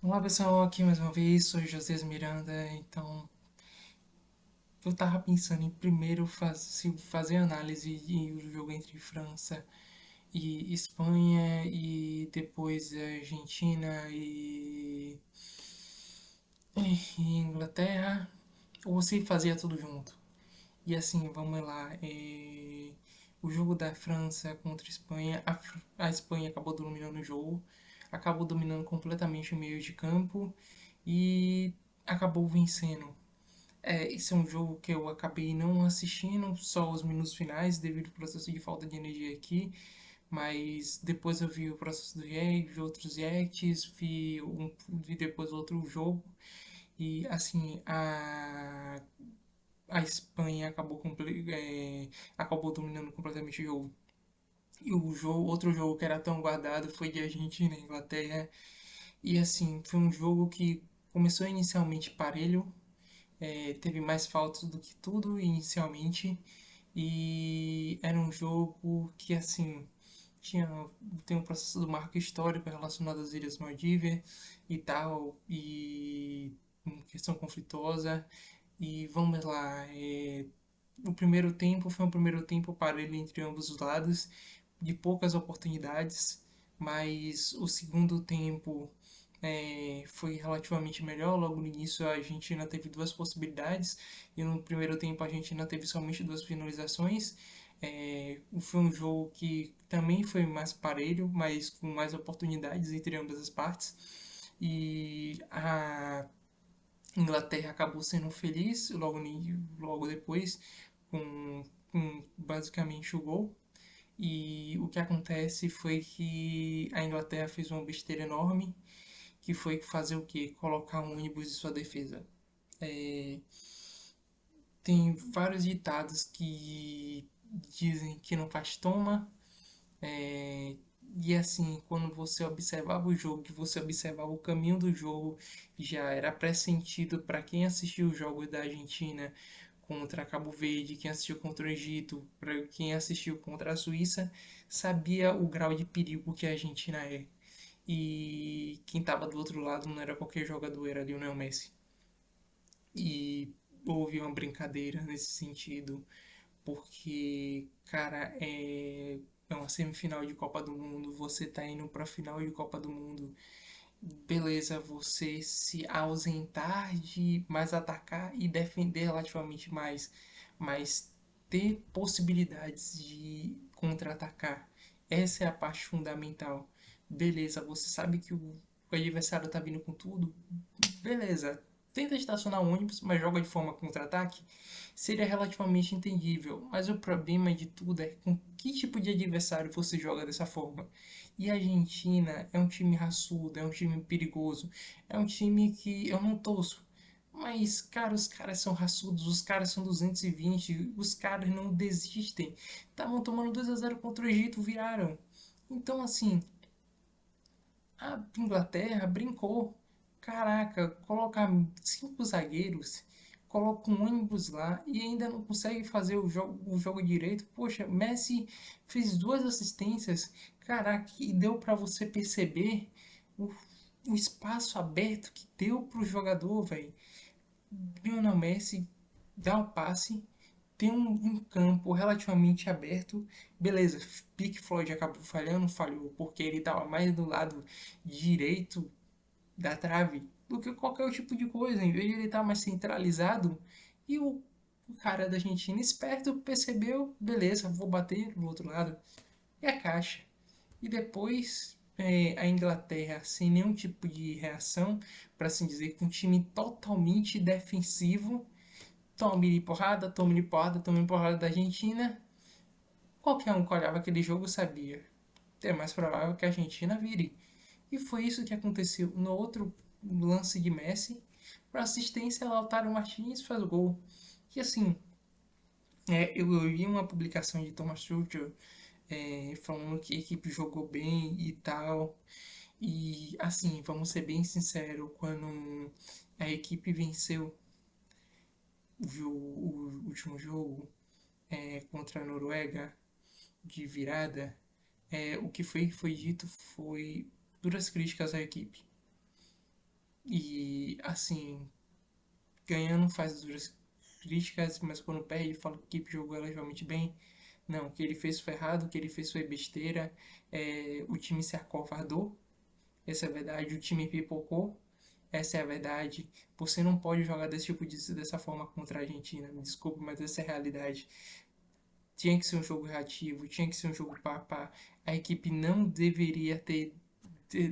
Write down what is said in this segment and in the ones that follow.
Olá pessoal, aqui mais uma vez, sou José Miranda. Eu tava pensando em primeiro fazer análise do jogo entre França e Espanha e depois Argentina e Inglaterra, ou se fazia tudo junto. E assim, vamos lá. O jogo da França contra a Espanha, a Espanha acabou dominando o jogo, acabou dominando completamente o meio de campo e acabou vencendo. Esse é um jogo que eu acabei não assistindo, só os minutos finais, devido ao processo de falta de energia aqui. Mas depois eu vi o processo do react, vi outros reacts, vi depois outro jogo. E assim, a Espanha acabou dominando completamente o jogo. E outro jogo que era tão guardado foi de Argentina e Inglaterra. E assim, foi um jogo que começou inicialmente parelho, teve mais faltas do que tudo inicialmente. E era um jogo que, assim, tinha, tem um processo do marco histórico relacionado às Ilhas Maldivas e tal, e uma questão conflituosa. E vamos lá, o primeiro tempo foi um primeiro tempo parelho entre ambos os lados, de poucas oportunidades, mas o segundo tempo foi relativamente melhor. Logo no início, a Argentina teve duas possibilidades, e no primeiro tempo, a Argentina teve somente duas finalizações. Foi um jogo que também foi mais parelho, mas com mais oportunidades entre ambas as partes. E a Inglaterra acabou sendo feliz logo depois com basicamente o gol. E o que acontece foi que a Inglaterra fez uma besteira enorme, que foi fazer o quê? Colocar um ônibus em sua defesa. É, tem vários ditados que dizem que não faz toma. É, e assim, quando você observava o jogo, que você observava o caminho do jogo, já era pressentido para quem assistiu os jogos da Argentina contra Cabo Verde, quem assistiu contra o Egito, para quem assistiu contra a Suíça, sabia o grau de perigo que a Argentina é. E quem estava do outro lado não era qualquer jogador, era Lionel Messi. E houve uma brincadeira nesse sentido, porque, cara, é uma semifinal de Copa do Mundo, você tá indo pra final de Copa do Mundo, beleza, você se ausentar de mais atacar e defender relativamente mais, mas ter possibilidades de contra-atacar, essa é a parte fundamental. Beleza, você sabe que o adversário tá vindo com tudo, beleza, tenta estacionar o ônibus, mas joga de forma contra-ataque, seria relativamente entendível. Mas o problema de tudo é com que tipo de adversário você joga dessa forma. E a Argentina é um time raçudo, é um time perigoso, é um time que eu não torço. Mas, cara, os caras são raçudos, os caras são 220, os caras não desistem. Estavam tomando 2-0 contra o Egito, viraram. Então, assim, a Inglaterra brincou. Caraca, coloca cinco zagueiros, coloca um ônibus lá e ainda não consegue fazer o jogo direito. Poxa, Messi fez duas assistências. Caraca, e deu para você perceber o, o espaço aberto que deu pro jogador, velho. Lionel Messi dá o passe, tem um campo relativamente aberto. Beleza, Pink Floyd acabou falhando, falhou porque ele estava mais do lado direito da trave do que qualquer outro tipo de coisa. Em vez de ele estar mais centralizado, e o cara da Argentina esperto percebeu, beleza, vou bater do outro lado. E a caixa. E depois a Inglaterra, sem nenhum tipo de reação, para assim dizer, com um time totalmente defensivo, tome porrada, tome porrada da Argentina. Qualquer um que olhava aquele jogo sabia. É mais provável que a Argentina vire. E foi isso que aconteceu no outro lance de Messi. Para assistência, Lautaro Martins faz o gol. E assim, eu vi uma publicação de Thomas Tuchel falando que a equipe jogou bem e tal. E assim, vamos ser bem sinceros, quando a equipe venceu o último jogo contra a Noruega de virada, o que foi dito foi duras críticas à equipe. E, assim, ganhando faz duras críticas, mas quando perde, fala que a equipe jogou relativamente bem. Não, o que ele fez foi errado, o que ele fez foi besteira. O time se acovardou, essa é a verdade. O time pipocou, essa é a verdade. Você não pode jogar dessa forma contra a Argentina. Me desculpe, mas essa é a realidade. Tinha que ser um jogo reativo, tinha que ser um jogo pá pá. A equipe não deveria ter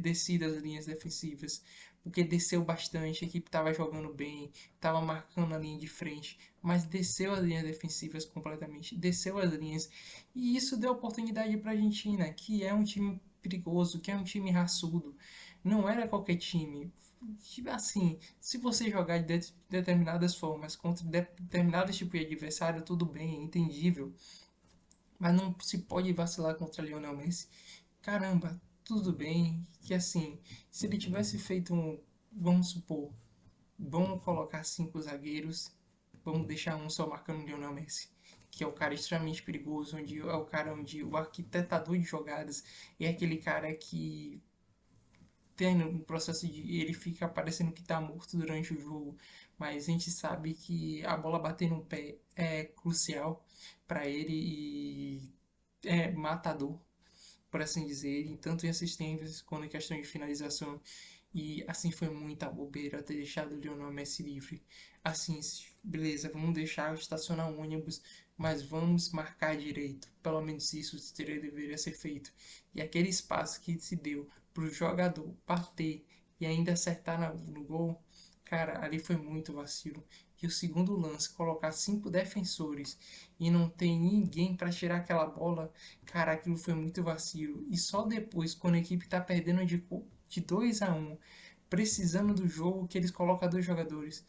descido as linhas defensivas, porque desceu bastante, a equipe estava jogando bem, estava marcando a linha de frente, mas desceu as linhas defensivas completamente, desceu as linhas, e isso deu oportunidade para a Argentina, que é um time perigoso, que é um time raçudo, não era qualquer time. Assim, se você jogar de determinadas formas contra determinados tipos de adversário, tudo bem, é entendível. Mas não se pode vacilar contra Lionel Messi. Caramba, tudo bem que assim, se ele tivesse feito um, vamos supor, vamos colocar cinco zagueiros, vamos deixar um só marcando o Lionel Messi, que é o cara extremamente perigoso, onde é o cara onde o arquitetador de jogadas é aquele cara que tem um processo de ele fica parecendo que tá morto durante o jogo, mas a gente sabe que a bola bater no pé é crucial para ele e é matador, por assim dizer, tanto em assistências quanto em questão de finalização. E assim foi muita bobeira ter deixado o Lionel Messi livre. Assim, beleza, vamos deixar estacionar o ônibus, mas vamos marcar direito. Pelo menos isso deveria ser feito. E aquele espaço que se deu para o jogador bater e ainda acertar no gol, cara, ali foi muito vacilo. E o segundo lance, colocar cinco defensores e não tem ninguém para tirar aquela bola, cara, aquilo foi muito vacilo. E só depois, quando a equipe tá perdendo de 2-1, precisando do jogo, que eles colocam dois jogadores.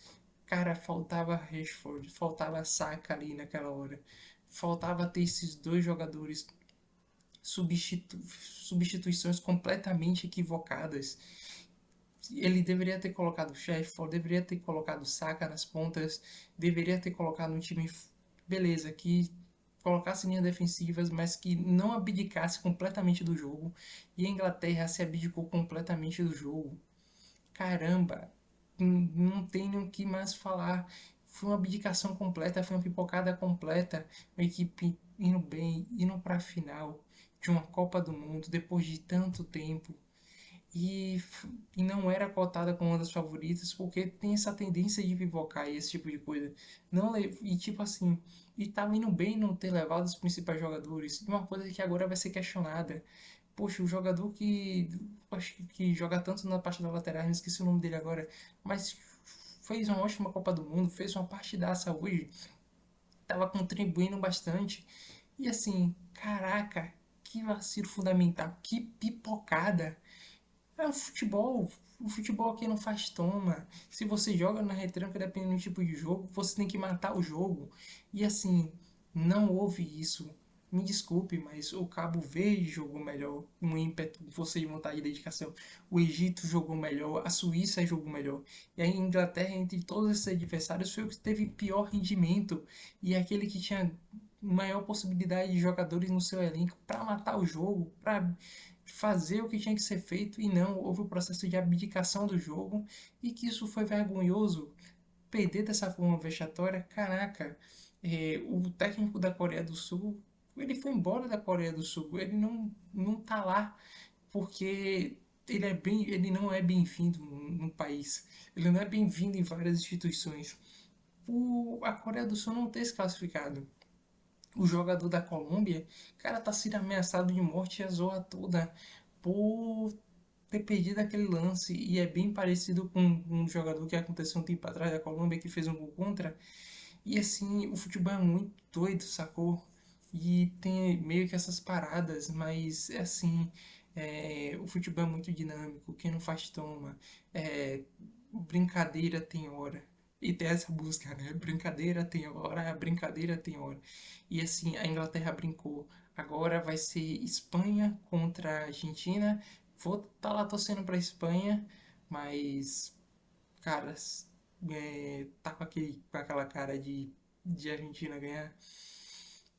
Cara, faltava Rashford, faltava Saka ali naquela hora. Faltava ter esses dois jogadores substituições completamente equivocadas. Ele deveria ter colocado Sheffield, deveria ter colocado Saka nas pontas, deveria ter colocado um time, beleza, que colocasse linhas defensivas, mas que não abdicasse completamente do jogo. E a Inglaterra se abdicou completamente do jogo. Caramba, não tem nem o que mais falar. Foi uma abdicação completa, foi uma pipocada completa. A equipe indo bem, indo para a final de uma Copa do Mundo depois de tanto tempo e, e não era cotada como uma das favoritas, porque tem essa tendência de pipocar e esse tipo de coisa. Não, e tipo assim, e tá indo bem não ter levado os principais jogadores. E uma coisa que agora vai ser questionada. Poxa, o jogador que acho que joga tanto na parte da lateral, não esqueci o nome dele agora, mas fez uma ótima Copa do Mundo, fez uma partidaça hoje, tava contribuindo bastante. E assim, caraca, que vacilo fundamental, que pipocada. É o futebol aqui não faz toma. Se você joga na retranca, dependendo do tipo de jogo, você tem que matar o jogo. E assim, não houve isso. Me desculpe, mas o Cabo Verde jogou melhor, um ímpeto, força de vontade e dedicação. O Egito jogou melhor, a Suíça jogou melhor. E a Inglaterra, entre todos esses adversários, foi o que teve pior rendimento. E é aquele que tinha maior possibilidade de jogadores no seu elenco para matar o jogo, para fazer o que tinha que ser feito e não houve o processo de abdicação do jogo e que isso foi vergonhoso. Perder dessa forma vexatória, caraca, o técnico da Coreia do Sul, ele foi embora da Coreia do Sul, ele não tá lá porque ele não é bem-vindo no país, ele não é bem-vindo em várias instituições. A Coreia do Sul não ter se classificado. O jogador da Colômbia, cara, tá sendo ameaçado de morte e a zorra toda por ter perdido aquele lance. E é bem parecido com um jogador que aconteceu um tempo atrás da Colômbia que fez um gol contra. E assim, o futebol é muito doido, sacou? E tem meio que essas paradas, mas assim, o futebol é muito dinâmico. Quem não faz toma. É, brincadeira tem hora. E tem essa música, né? Brincadeira tem hora, brincadeira tem hora. E assim, a Inglaterra brincou. Agora vai ser Espanha contra a Argentina. Vou estar lá torcendo pra Espanha, mas, cara, tá com aquela cara de Argentina ganhar.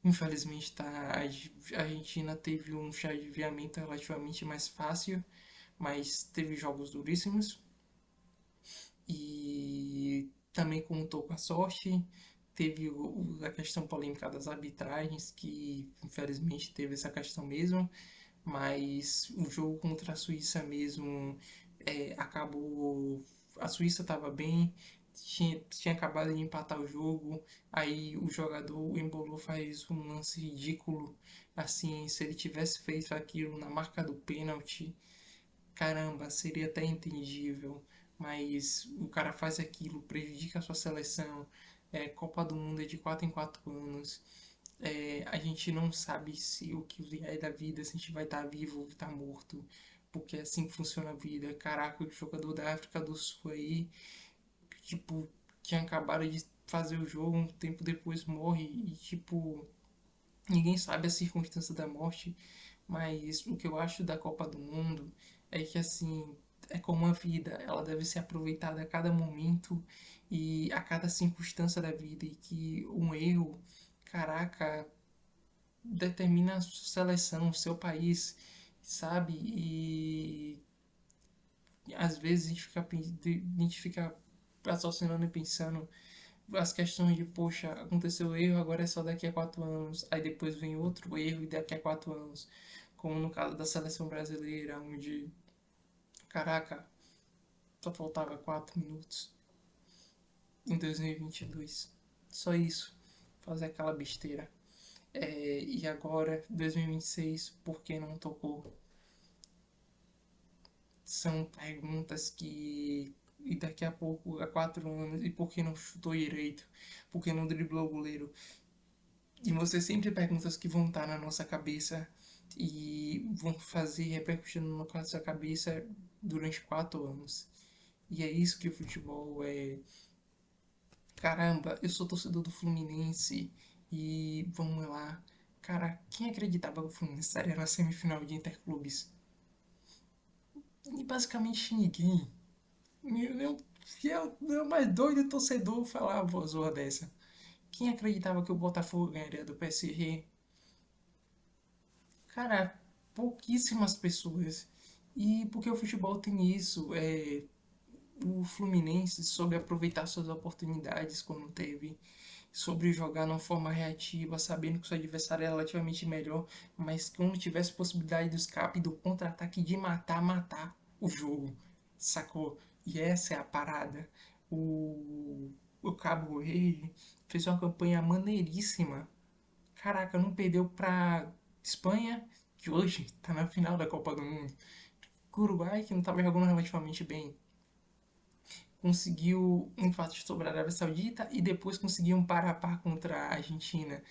Infelizmente, tá, a Argentina teve um chaveamento relativamente mais fácil, mas teve jogos duríssimos. e também contou com a sorte. Teve a questão polêmica das arbitragens, que infelizmente teve essa questão mesmo, mas o jogo contra a Suíça mesmo acabou. A Suíça estava bem, tinha acabado de empatar o jogo, aí o jogador, o Embolo, faz um lance ridículo. Assim, se ele tivesse feito aquilo na marca do pênalti, caramba, seria até entendível, mas o cara faz aquilo, prejudica a sua seleção. Copa do Mundo é de 4 em 4 anos. A gente não sabe se o que vier da vida, se a gente vai estar vivo ou estar morto, porque é assim que funciona a vida. Caraca, o jogador da África do Sul aí, tipo, tinha acabado de fazer o jogo, um tempo depois morre e, tipo, ninguém sabe a circunstância da morte, mas o que eu acho da Copa do Mundo é que, assim, é como a vida, ela deve ser aproveitada a cada momento e a cada circunstância da vida, e que um erro, caraca, determina a sua seleção, o seu país, sabe? E às vezes a gente fica raciocinando e pensando as questões de, poxa, aconteceu o erro, agora é só daqui a 4 anos, aí depois vem outro erro e daqui a 4 anos, como no caso da seleção brasileira, onde, caraca, só faltava 4 minutos em 2022. Só isso, fazer aquela besteira. E agora, 2026, por que não tocou? São perguntas que. E daqui a pouco, há 4 anos, e por que não chutou direito? Por que não driblou o goleiro? E você sempre perguntas que vão estar na nossa cabeça e vão fazer repercutindo na nossa cabeça durante 4 anos. E é isso que o futebol é. Caramba, eu sou torcedor do Fluminense e vamos lá. Cara, quem acreditava que o Fluminense estaria na semifinal de Interclubes? E basicamente ninguém. Meu fiel, meu mais doido torcedor falava uma zoa dessa. Quem acreditava que o Botafogo ganharia do PSG? Cara, pouquíssimas pessoas. E porque o futebol tem isso, o Fluminense soube aproveitar suas oportunidades quando teve, sobre jogar de uma forma reativa, sabendo que o seu adversário é relativamente melhor, mas quando tivesse possibilidade do escape, do contra-ataque, de matar, matar o jogo, sacou? E essa é a parada. O Cabo Verde fez uma campanha maneiríssima. Caraca, não perdeu pra Espanha, que hoje tá na final da Copa do Mundo. O Uruguai, que não estava jogando relativamente bem, conseguiu um empate sobre a Arábia Saudita e depois conseguiu um par a par contra a Argentina.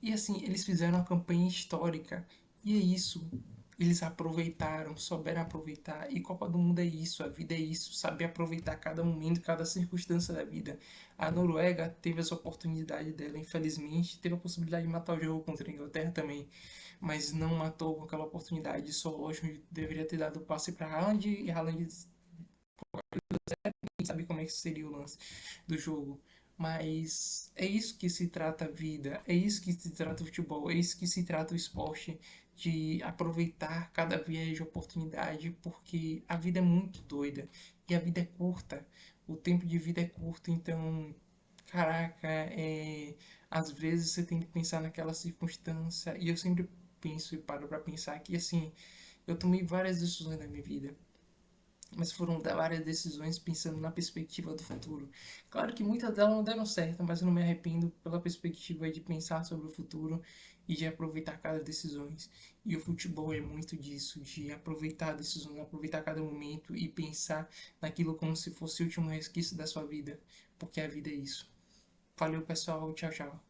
E assim, eles fizeram uma campanha histórica. E é isso. Eles aproveitaram, souberam aproveitar. E Copa do Mundo é isso, a vida é isso, saber aproveitar cada momento, cada circunstância da vida. A Noruega teve essa oportunidade dela, infelizmente, teve a possibilidade de matar o jogo contra a Inglaterra também, mas não matou com aquela oportunidade. Só lógico, deveria ter dado o passe para Haaland e Haaland sabe como é que seria o lance do jogo. Mas é isso que se trata a vida, é isso que se trata o futebol, é isso que se trata o esporte, de aproveitar cada vez de oportunidade, porque a vida é muito doida e a vida é curta, o tempo de vida é curto, então, caraca, às vezes você tem que pensar naquela circunstância, e eu sempre penso e paro para pensar que, assim, eu tomei várias decisões na minha vida, mas foram várias decisões pensando na perspectiva do futuro. Claro que muitas delas não deram certo, mas eu não me arrependo pela perspectiva de pensar sobre o futuro e de aproveitar cada decisão. E o futebol é muito disso, de aproveitar decisões, aproveitar cada momento e pensar naquilo como se fosse o último resquício da sua vida, porque a vida é isso. Valeu, pessoal, tchau, tchau.